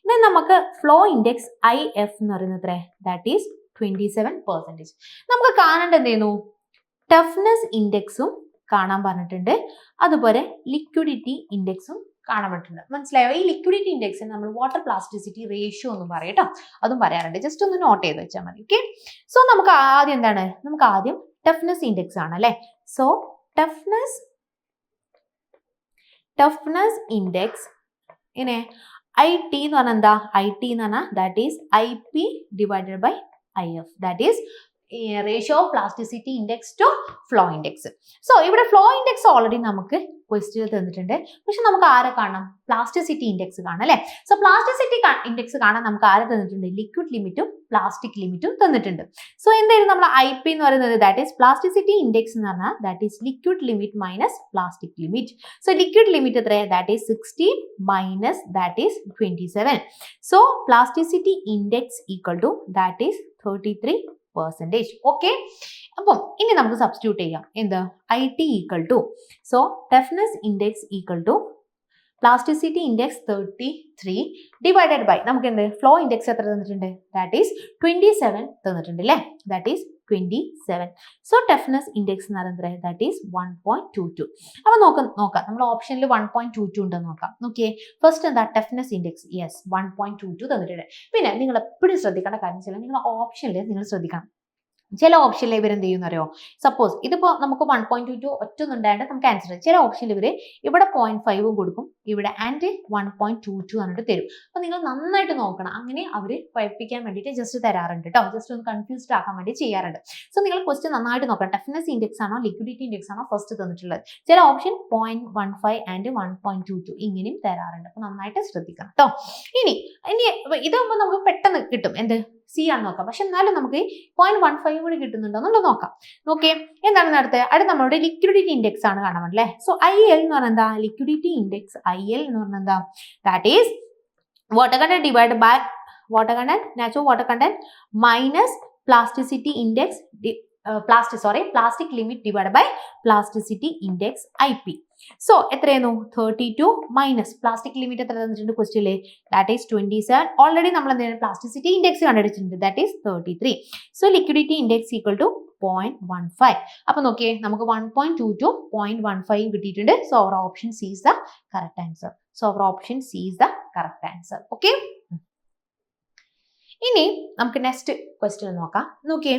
ദെൻ നമുക്ക് ഫ്ലോ ഇൻഡെക്സ് IF എന്ന് പറയുന്നത് എത്ര? That is 27%. നമുക്ക് കാണേണ്ട എന്ത് ചെയ്യുന്നു? ടഫ്നെസ് ഇൻഡെക്സും കാണാൻ പറഞ്ഞിട്ടുണ്ട്, അതുപോലെ ലിക്വിഡിറ്റി ഇൻഡെക്സും കാണാൻ പറ്റുന്നുണ്ട്. മനസ്സിലായോ? ഈ ലിക്വിഡിറ്റി ഇൻഡെക്സിന് നമ്മൾ വാട്ടർ പ്ലാസ്റ്റിസിറ്റി റേഷ്യോ ഒന്നും പറയട്ടോ, അതും പറയാറുണ്ട്. ജസ്റ്റ് ഒന്ന് നോട്ട് ചെയ്ത് വെച്ചാൽ മതി. ഓക്കെ, സോ നമുക്ക് ആദ്യം എന്താണ്? നമുക്ക് ആദ്യം ടഫ്നെസ് ഇൻഡെക്സ് ആണ് അല്ലേ? സോ ടഫ്നെസ് ടഫ്നെസ് ഇൻഡെക്സ് ഇങ്ങനെ IT എന്ന് പറഞ്ഞാൽ എന്താ? IT എന്ന് പറഞ്ഞാൽ that is IP divided by IF, that is ratio of plasticity index to flow index. So ഇവിടെ ഫ്ലോ ഇൻഡെക്സ് ഓൾറെഡി നമുക്ക് ക്വസ്റ്റ്യൻ തന്നിട്ടുണ്ട്. പക്ഷെ നമുക്ക് ആരെ കാണാം? പ്ലാസ്റ്റിസിറ്റി ഇൻഡെക്സ് കാണാം അല്ലേ? സോ പ്ലാസ്റ്റിസിറ്റി ഇൻഡെക്സ് കാണാൻ നമുക്ക് ആരെ തന്നിട്ടുണ്ട്? ലിക്വിഡ് ലിമിറ്റും പ്ലാസ്റ്റിക് ലിമിറ്റും തന്നിട്ടുണ്ട്. സോ എന്തായാലും നമ്മൾ IP എന്ന് പറയുന്നത് ദാറ്റ് ഈസ് പ്ലാസ്റ്റിസിറ്റി ഇൻഡെക്സ് എന്ന് പറഞ്ഞാൽ that is liquid limit minus plastic limit. So liquid limit എത്രയാണ്? That is 16 minus that is 27. So plasticity index equal to that is 33%. Okay, അപ്പം ഇനി നമുക്ക് സബ്സ്റ്റിറ്റ്യൂട്ട് ചെയ്യാം. എന്ത്? IT equal to, so toughness index equal to plasticity index 33 divided by നമുക്ക് എന്ത്? Flow index എത്ര തന്നിട്ടുണ്ട്? ദാറ്റ് ഈസ് 27 തന്നിട്ടുണ്ട് അല്ലേ? That is 27. So toughness index എന്ന് പറയുന്നത് ദാറ്റ് ഈസ് 1.22. അപ്പൊ നോക്കാം നമ്മൾ ഓപ്ഷനിൽ 1.22 ഉണ്ടെന്ന് നോക്കാം. നോക്കിയേ, ഫസ്റ്റ് എന്താ? ടഫ്നെസ് ഇൻഡെക്സ്, യെസ് 1.22 തന്നിട്ടുണ്ട്. പിന്നെ നിങ്ങൾ എപ്പോഴും ശ്രദ്ധിക്കേണ്ട കാര്യം വെച്ചാൽ നിങ്ങൾ ഓപ്ഷനിൽ നിങ്ങൾ ശ്രദ്ധിക്കണം. ചില ഓപ്ഷനിൽ ഇവർ എന്ത് ചെയ്യുന്ന അറിയോ? സപ്പോസ് ഇതിപ്പോൾ നമുക്ക് 1.22 ഒറ്റൊന്നുണ്ടായിട്ട് നമുക്ക് ആൻസർ. ചില ഓപ്ഷനിൽ ഇവർ ഇവിടെ 0.5 കൊടുക്കും, ഇവിടെ ആൻഡ് 1.22 എന്നിട്ട് തരും. അപ്പൊ നിങ്ങൾ നന്നായിട്ട് നോക്കണം. അങ്ങനെ അവർ പഠിപ്പിക്കാൻ വേണ്ടിയിട്ട് ജസ്റ്റ് തരാറുണ്ട് കേട്ടോ, ജസ്റ്റ് ഒന്ന് കൺഫ്യൂസ്ഡ് ആക്കാൻ വേണ്ടി ചെയ്യാറുണ്ട്. സോ നിങ്ങൾ ക്വസ്റ്റ്യൻ നന്നായിട്ട് നോക്കണം. ടഫ്നെസ് ഇൻഡെക്സ് ആണോ ലിക്വിഡിറ്റി ഇൻഡെക്സ് ആണോ ഫസ്റ്റ് തന്നിട്ടുള്ളത്? ചില ഓപ്ഷൻ 0.15 ആൻഡ് 1.22 ഇങ്ങനെയും തരാറുണ്ട്. അപ്പൊ നന്നായിട്ട് ശ്രദ്ധിക്കണം കേട്ടോ. ഇനി ഇതാകുമ്പോൾ നമുക്ക് പെട്ടെന്ന് കിട്ടും. എന്ത്? C ആണ് നോക്കാം. പക്ഷെ എന്നാലും നമുക്ക് 0.15 കൂടി കിട്ടുന്നുണ്ടോ എന്നുള്ളത് നോക്കാം. നോക്കിയേ, എന്താണ് അടുത്ത നമ്മളുടെ ലിക്വിഡിറ്റി ഇൻഡെക്സ് ആണ് കാണാൻ വേണ്ടല്ലേ. സോ IL എന്ന് പറഞ്ഞാൽ എന്താ? ലിക്വിഡിറ്റി ഇൻഡെക്സ് IL എന്ന് പറഞ്ഞാൽ എന്താ? That is water content divide by water content, natural water content minus plasticity index plastic limit divide by plasticity index IP. So എത്രയായിരുന്നു? 32 മൈനസ് പ്ലാസ്റ്റിക് ലിമിറ്റ് എത്ര തന്നിട്ടുണ്ട് ക്വസ്റ്റ്യനിലെ? That is 27. ഓൾറെഡി നമ്മൾ എന്താണ് plasticity index കണ്ടുപിടിച്ചിട്ടുണ്ട്, that is 33. So liquidity index equal to 0.15. അപ്പൊ നോക്കിയേ, നമുക്ക് 1.22 0.15 കിട്ടിയിട്ടുണ്ട്. സോ അവർ option C is the correct answer. Okay, ഇനി നമുക്ക് നെക്സ്റ്റ് ക്വസ്റ്റ്യൻ നോക്കാം. നോക്കിയേ,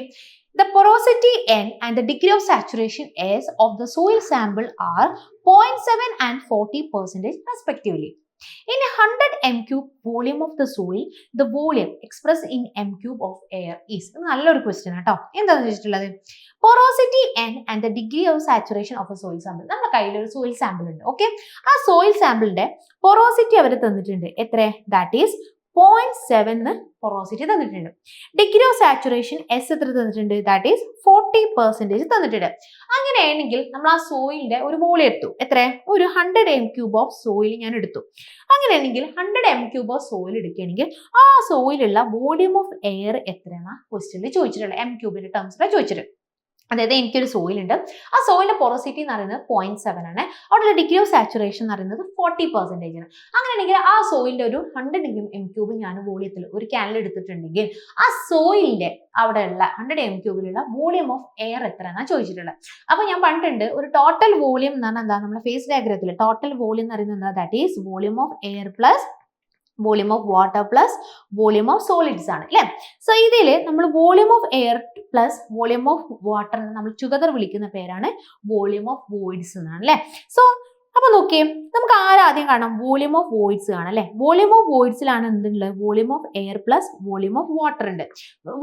the porosity N and the degree of saturation S of the soil sample are 0.7 and 40% respectively. In 100 m³ volume of the soil, the volume expressed in m³ of air is. നല്ലൊരു question ആട്ടോ. എന്താണെന്ന് വെച്ചിട്ടുള്ളത്? porosity N and the degree of saturation of a soil sample. നമ്മുടെ കയ്യിൽ ഒരു soil sample ഉണ്ട്. Okay, ആ soil സാമ്പിളിന്റെ porosity അവർ തന്നിട്ടുണ്ട്. എത്ര? ദാറ്റ് ഈസ് 0.7 porosity തന്നിട്ടുണ്ട്. ഡിഗ്രി ഓഫ് സാച്ചുറേഷൻ S എത്ര തന്നിട്ടുണ്ട്? ദാറ്റ് ഈസ് 40% തന്നിട്ടുണ്ട്. അങ്ങനെയാണെങ്കിൽ നമ്മൾ ആ സോയിലിന്റെ ഒരു വോളിയം എടുത്തു. എത്ര? ഒരു 100 m³ ഓഫ് സോയിൽ ഞാൻ എടുത്തു. അങ്ങനെയാണെങ്കിൽ 100 m³ ഓഫ് സോയിൽ എടുക്കുകയാണെങ്കിൽ ആ സോയിലുള്ള വോളിയം ഓഫ് എയർ എത്രയാണ് ക്വസ്റ്റ്യനിൽ ചോദിച്ചിട്ടുള്ളത്? m³ ടേംസിലാണ് ചോദിച്ചിട്ട്. അതായത് എനിക്കൊരു സോയിൽ ഉണ്ട്, ആ സോയിലിന്റെ പൊറോസിറ്റി എന്ന് പറയുന്നത് 0.7 ആണ്, അവിടെ ഡിഗ്രി ഓഫ് സാച്ചുറേഷൻ എന്ന് പറയുന്നത് 40% ആണ്. അങ്ങനെയാണെങ്കിൽ ആ സോയിലിന്റെ ഒരു 100 m³ ഞാൻ വോളിയത്തിൽ ഒരു ക്യാനിൽ എടുത്തിട്ടുണ്ടെങ്കിൽ ആ സോയിലിന്റെ അവിടെയുള്ള 100 m³ വോളിയം ഓഫ് എയർ എത്രയാണ് ചോദിച്ചിട്ടുള്ളത്. അപ്പൊ ഞാൻ പറഞ്ഞിട്ടുണ്ട് ഒരു ടോട്ടൽ വോളിയം എന്ന് പറഞ്ഞാൽ എന്താ? നമ്മുടെ ഫേസ് ഡയഗ്രത്തിൽ ടോട്ടൽ വോളിയം എന്ന് പറയുന്നത് എന്താ? That is volume of air plus volume of water plus volume of solids ആണ് അല്ലേ. സോ ഇതിൽ നമ്മൾ volume of air plus volume of water നമ്മൾ ടുഗദർ വിളിക്കുന്ന പേരാണ് വോളിയം ഓഫ് വോയിഡ്സ് എന്നാണ് അല്ലേ. സോ അപ്പൊ നോക്കിയേ, നമുക്ക് ആദ്യം കാണാം വോളിയം ഓഫ് വോയിഡ്സ് കാണാം അല്ലെ. വോളിയം ഓഫ് വോയിഡ്സിലാണ് എന്തുള്ളത്? Volume of air plus volume of water ഉണ്ട്.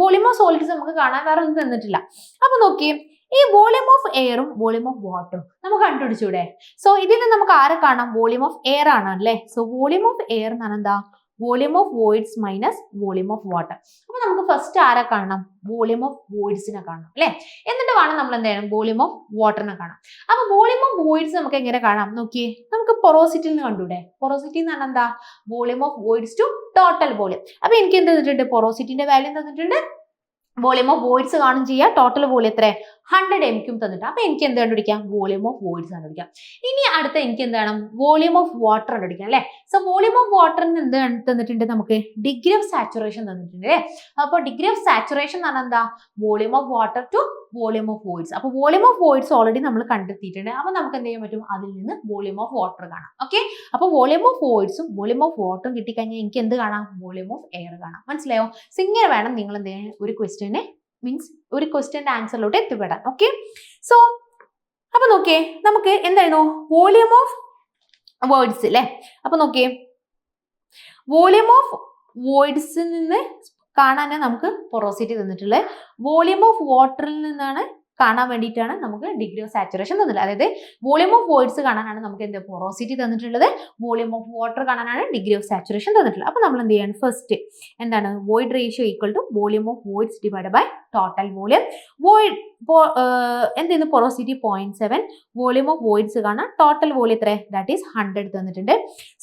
വോളിയം ഓഫ് സോളിഡ്സ് നമുക്ക് കാണാൻ വേറെ ഒന്നും തന്നിട്ടില്ല. അപ്പൊ നോക്കിയേ, ഈ വോളിയം ഓഫ് എയറും വോളിയം ഓഫ് വാട്ടറും നമുക്ക് കണ്ടുപിടിച്ചൂടെ? സോ ഇതിൽ നിന്ന് നമുക്ക് ആരെ കാണാം? വോളിയം ഓഫ് എയർ ആണ് അല്ലേ. സോ വോളിയം ഓഫ് എയർ എന്ന് പറഞ്ഞാൽ എന്താ? Volume of voids minus volume of water. അപ്പൊ നമുക്ക് ഫസ്റ്റ് ആരെ കാണണം? വോളിയം ഓഫ് വോയിഡ്സിനെ കാണണം അല്ലെ. എന്നിട്ട് വേണം നമ്മൾ എന്ത് ചെയ്യണം? വോളിയം ഓഫ് വാട്ടറിനെ കാണാം. അപ്പൊ വോളിയം ഓഫ് വോയിഡ്സ് നമുക്ക് എങ്ങനെ കാണാം? നോക്കിയേ, നമുക്ക് പൊറോസിറ്റിയിൽ നിന്ന് കണ്ടൂടെ? പൊറോസിറ്റി എന്ന് പറഞ്ഞാൽ എന്താ? Volume of voids to total volume. അപ്പൊ എനിക്ക് എന്ത് തന്നിട്ടുണ്ട്? പൊറോസിറ്റിന്റെ വാല്യൂ തന്നിട്ടുണ്ട്, വോളിയം ഓഫ് വോയിഡ്സ് കാണും ചെയ്യാം, ടോട്ടൽ വോളിയം എത്ര? 100 m³ തന്നിട്ട്. അപ്പൊ എനിക്ക് എന്ത് കണ്ടുപിടിക്കാം? വോളിയം ഓഫ് വോയിഡ്സ് കണ്ടുപിടിക്കാം. ഇനി അടുത്ത എനിക്ക് എന്ത് വേണം? വോളിയം ഓഫ് വാട്ടർ കണ്ടുപിടിക്കാം അല്ലെ. സോ വോളിയം ഓഫ് വാട്ടറിന് എന്ത് തന്നിട്ടുണ്ട്? നമുക്ക് ഡിഗ്രി ഓഫ് സാച്ചുറേഷൻ തന്നിട്ടുണ്ട് അല്ലേ. അപ്പൊ ഡിഗ്രി ഓഫ് സാച്ചുറേഷൻ എന്ന് പറഞ്ഞാൽ എന്താ? Volume of water to volume of voids. അപ്പൊ വോളിയം ഓഫ് വോയിഡ്സ് ഓൾറെഡി നമ്മൾ കണ്ടെത്തിയിട്ടുണ്ട്. അപ്പൊ നമുക്ക് എന്ത് ചെയ്യാൻ പറ്റും? അതിൽ നിന്ന് വോളിയം ഓഫ് വാട്ടർ കാണാം. ഓക്കെ, അപ്പൊ വോളിയം ഓഫ് വോയിഡ്സും വോളിയം ഓഫ് വാട്ടറും കിട്ടിക്കഴിഞ്ഞാൽ എനിക്ക് എന്ത് കാണാം? വോളിയം ഓഫ് എയർ കാണാം. മനസ്സിലായോ? ഇങ്ങനെ വേണം നിങ്ങൾ എന്ത് ചെയ്യാൻ ഒരു ക്വസ്റ്റ്യനെ മീൻസ് ഒരു ക്വസ്റ്റ്യന്റെ ആൻസറിലോട്ട് എത്തിപ്പെടാൻ. ഓക്കെ, സോ അപ്പൊ നോക്കിയേ, നമുക്ക് എന്തായിരുന്നു? വോളിയം ഓഫ് വേർഡ്സ് അല്ലേ. അപ്പൊ നോക്കിയേ, വോളിയം ഓഫ് വോയിഡ്സിൽ നിന്ന് കാണാൻ നമുക്ക് പൊറോസിറ്റി തന്നിട്ടുള്ളത്. വോളിയം ഓഫ് വാട്ടറിൽ നിന്നാണ് കാണാൻ വേണ്ടിയിട്ടാണ് നമുക്ക് ഡിഗ്രി ഓഫ് സാച്ചുറേഷൻ തന്നിട്ടുള്ളത്. അതായത് വോളിയം ഓഫ് വോയിഡ്സ് കാണാനാണ് നമുക്ക് എന്ത് പൊറോസിറ്റി തന്നിട്ടുള്ളത്, വോളിയം ഓഫ് വാട്ടർ കാണാനാണ് ഡിഗ്രി ഓഫ് സാച്ചുറേഷൻ തന്നിട്ടുള്ളത്. അപ്പൊ നമ്മൾ എന്ത് ചെയ്യാണ്, ഫസ്റ്റ് എന്താണ്, void ratio equal to volume of voids divide by total volume. Void എന്തെയ്യുന്നു, പൊറോസിറ്റി 0.7, വോളിയം ഓഫ് വോയിഡ്സ് കാണാം, ടോട്ടൽ വോളിയം എത്ര, ദാറ്റ് ഈസ് 100 തന്നിട്ടുണ്ട്.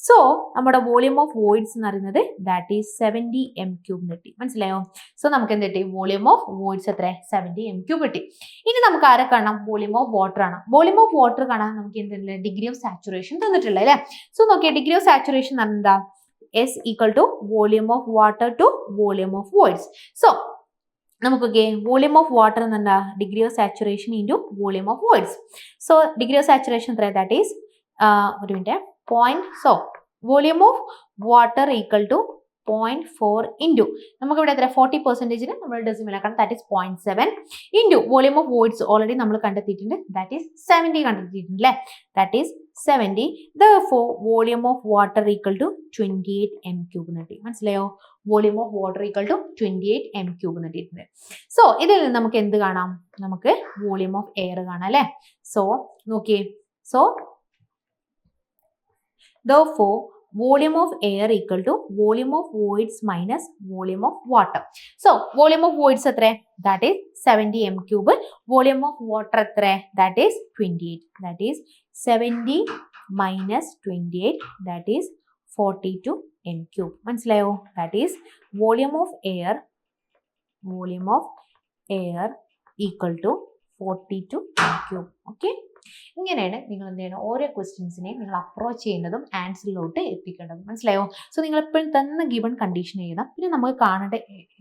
സോ നമ്മുടെ വോളിയം ഓഫ് വോയിഡ്സ് എന്ന് പറയുന്നത് ദാറ്റ് ഈസ് 70 m³ കിട്ടി. മനസ്സിലായോ? സോ നമുക്ക് എന്ത് കിട്ടി, വോളിയം ഓഫ് വോയിഡ്സ് എത്ര, 70 m³ കിട്ടി. ഇനി നമുക്ക് ആരെ കാണാം, വോളിയം ഓഫ് വാട്ടർ ആണ്. വോളിയം ഓഫ് വാട്ടർ കാണാൻ നമുക്ക് എന്തുണ്ട്, ഡിഗ്രി ഓഫ് സാച്ചുറേഷൻ തന്നിട്ടുള്ളത് അല്ലേ. സോ നോക്കിയേ, ഡിഗ്രി ഓഫ് സാച്ചുറേഷൻ എന്താ, S equal to volume of water to volume of voids. So നമുക്കൊക്കെ വോളിയം ഓഫ് വാട്ടർ എന്താ, degree of saturation into volume of voids. So degree of saturation എത്ര, that is ഒരു minute point. So volume of water equal to 0.4 into നമുക്ക് ഇവിടെ എത്ര 40% നമ്മൾ decimal ആക്കണം, that is 0.7 into volume of voids already നമ്മൾ കണ്ടെത്തിയിട്ടുണ്ട്, ദാറ്റ് ഈസ് 70 കണ്ടെത്തിയിട്ടുണ്ട് അല്ലേ, that is 70. Therefore volume of water equal to 28 m³ കിട്ടി. മനസ്സിലായോ? Volume of water equal to 28 m³ കിട്ടിയിട്ടുണ്ട്. സോ ഇതിൽ നിന്ന് നമുക്ക് എന്ത് കാണാം, നമുക്ക് വോളിയം ഓഫ് എയർ കാണാം അല്ലേ. സോ നോക്കിയേ, so therefore volume of air equal to volume of voids minus volume of water. So volume of voids എത്ര, that is 70 m³. volume of water എത്ര, that is 28. that is 70 minus 28, that is 42 m³. മനസ്സിലായോ? that is volume of air equal to 42 m³. Okay, ഇങ്ങനെയാണ് നിങ്ങൾ എന്ത് ചെയ്യണം, ഓരോ ക്വസ്റ്റ്യൻസിനെ നിങ്ങൾ approach ചെയ്യുന്നതും ആൻസറിലോട്ട് എത്തിക്കേണ്ടതും. മനസ്സിലായോ? സോ നിങ്ങൾ എപ്പോഴും തന്ന ഗിവൺ കണ്ടീഷൻ എഴുതാം, പിന്നെ നമുക്ക് കാണേണ്ട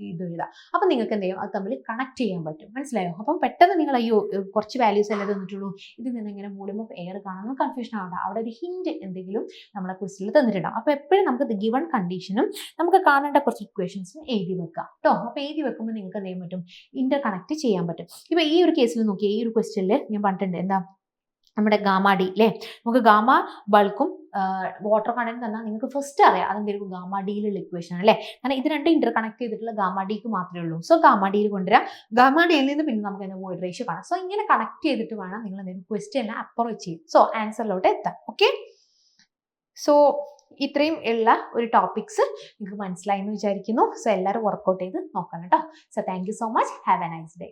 ഇത് എഴുതാം. അപ്പം നിങ്ങൾക്ക് എന്ത് ചെയ്യും, അത് തമ്മിൽ കണക്ട് ചെയ്യാൻ പറ്റും. മനസ്സിലായോ? അപ്പം പെട്ടെന്ന് നിങ്ങൾ അയ്യോ കുറച്ച് വാല്യൂസ് അല്ലേ തന്നിട്ടുള്ളൂ, ഇതിൽ നിന്ന് ഇങ്ങനെ വോളിയം ഓഫ് എയർ കാണാൻ കൺഫ്യൂഷൻ ആവണ്ട, അവിടെ ഒരു ഹിന്റ് എന്തെങ്കിലും നമ്മളെ ക്വസ്റ്റ്യനിൽ തന്നിട്ടുണ്ടാവും. അപ്പോൾ എപ്പോഴും നമുക്ക് ഗിവൺ കണ്ടീഷനും നമുക്ക് കാണേണ്ട കുറച്ച് ഇക്വേഷൻസും എഴുതി വെക്കാം കേട്ടോ. അപ്പോൾ എഴുതി വെക്കുമ്പോൾ നിങ്ങൾക്ക് എന്ത് ചെയ്യാൻ പറ്റും, ഇന്റർ കണക്ട് ചെയ്യാൻ പറ്റും. ഇപ്പോൾ ഈ ഒരു കേസിൽ നോക്കിയാൽ, ഈ ഒരു ക്വസ്റ്റ്യനിൽ ഞാൻ പറഞ്ഞിട്ടുണ്ട് എന്താ, നമ്മുടെ ഗാമ ഡി അല്ലേ, നമുക്ക് ഗാമ ബൾക്കും വാട്ടർ കണ്ടന്റ് തന്നാൽ നിങ്ങൾക്ക് ഫസ്റ്റ് അറിയാം അതെന്തായിരിക്കും, ഗാമ ഡിയിലുള്ള ഇക്വേഷൻ ആണ് അല്ലേ. കാരണം ഇത് രണ്ടും ഇന്റർ കണക്ട് ചെയ്തിട്ടുള്ള ഗാമ ഡിക്ക് മാത്രമേ ഉള്ളൂ. സോ ഗാമ ഡിയിൽ കൊണ്ടുവരാം, ഗാമ ഡിയിൽ നിന്ന് പിന്നെ നമുക്ക് എന്താ വോയിഡ് റേഷ്യോ കാണാം. സോ ഇങ്ങനെ കണക്ട് ചെയ്തിട്ട് വേണം നിങ്ങൾ എന്തെങ്കിലും ക്വസ്റ്റ്യൻ അപ്രോച്ച് ചെയ്യും. സോ ആൻസറിലോട്ട് എത്താം. ഓക്കെ, സോ ഇത്രയും ഉള്ള ഒരു ടോപ്പിക്സ് നിങ്ങൾക്ക് മനസ്സിലായി എന്ന് വിചാരിക്കുന്നു. സോ എല്ലാവരും വർക്കൗട്ട് ചെയ്ത് നോക്കണം കേട്ടോ. So thank you so much, have A nice day.